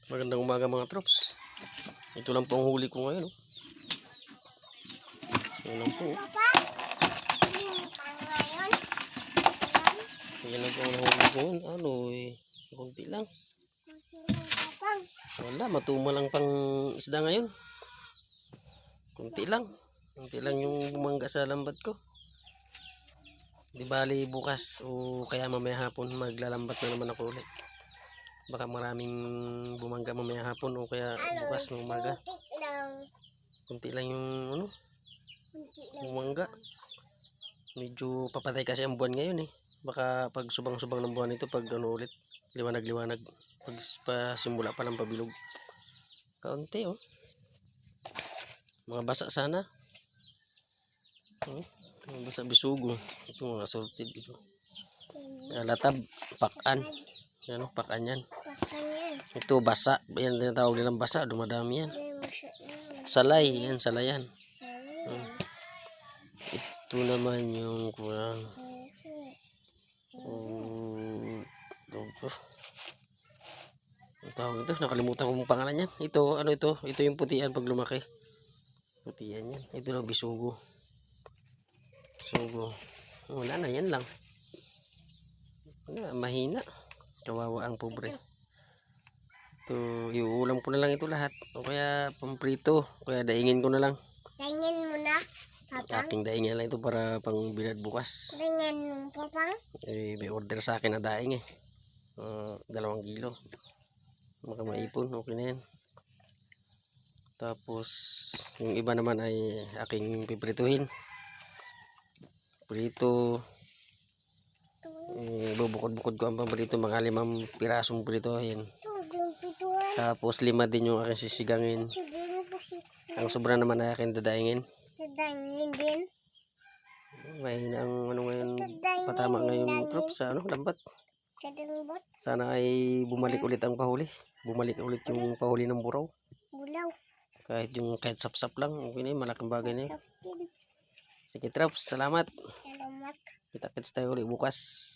Magandang umaga mga trops. Ito lang po ang huli ko ngayon. Yan lang po. Yan lang po ang huli ko ngayon. Ano eh, kunti lang. Wala, matuma lang pang isda ngayon. Kunti lang. Kunti lang yung bumangga sa lambat ko. Di bali bukas o kaya mamaya hapon maglalambat na naman ako ulit. Baka maraming bumangga mamaya hapon o kaya bukas ng umaga. Kunti lang yung ano, bumangga. Medyo papatay kasi ang buwan ngayon eh. Baka pag subang-subang ng buwan ito, pag ano ulit, liwanag-liwanag. Pag pasimula pa lang pabilog. Kaunti oh. Mga basa sana. Mga basa bisugo. Ito mga sorted ito. Latab, pakan. Yan o, pakan yan. Ito basa. Yan tinatawag nilang basa. Dumadami yan. Salay. Yan, salayan. Ito naman yung kurang. Ang tawag ito. Nakalimutan ko yung pangalan yan. Ito, ano ito? Ito yung putian pag lumaki. Putian yan. Ito lang bisugo. Bisugo. Wala na, yan lang. Wala, mahina. Kawawa ang pobre. Ito, iuulam ko na lang ito lahat. O kaya pamprito. O kaya daingin ko na lang. Daingin mo na, Papang? Aking daingin lang ito para pang bilad bukas. Daingin mo, Papang? Eh, may order sa akin na daing eh. 2 kilo. Maka maipon. Okay na yan. Tapos, yung iba naman ay aking piprituhin. Prito. Bubukod-bukod ko ang pamprito, mga 5 pirasong prito. Ayan. Tapos 5 din yung aking sisigangin. Ang sobra naman ay aking dadaingin. Daingin din. Mahina ang ano ngayon, patama ngayon troops sa ano, lambat. Kadalubot. Sana ay bumalik ulit ang pahuli. Bumalik ulit yung pahuli ng buraw. Bulaw. Kahit sap-sap lang, okay na yun, malaking bagay na yun. Sige troops, salamat. Salamat. Kita-kits tayo ulit bukas.